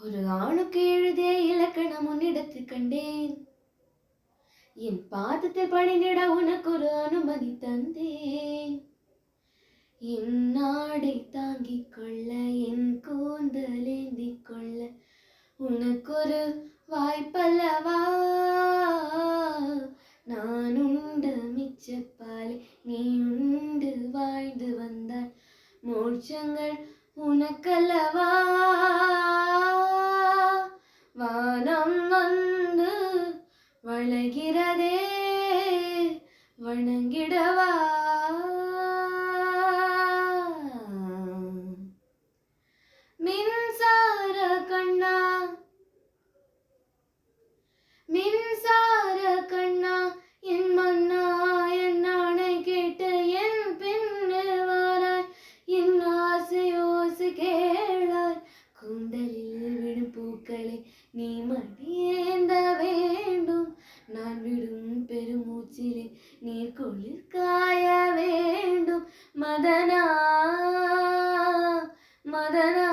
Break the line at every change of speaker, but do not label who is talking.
ஒரு ஆணுக்கு எழுதிய இலக்கணம் உன்னிடத்தில் கண்டேன். என் பாதத்தில் பணிந்திட உனக்கு ஒரு அனுமதி தந்தேன். என் நாடை தாங்கிக் கொள்ள, என் கூந்தலேந்திக் கொள்ள உனக்கொரு வாய்ப்பல்லவா. நான் உண்ட மிச்சப்பாலை நீ உண்டு வாழ்ந்து வந்தால் மோட்சங்கள் உனக்கல்லவா. வானம் வந்து வளைகிறதே வணங்கிடவா. மின்சார கண்ணா மின்சார கண்ணா என் மன்னா, என் ஆணை கேட்டு என் பின்னே வாராய். என் ஆசையோசை கேளாய். கூந்தலில் விடும் பூக்களை நீ மடியேந்த வேண்டும். நான் விடும் பெருமூச்சிலே நீர் குளிர் காய வேண்டும். மதனா மதனா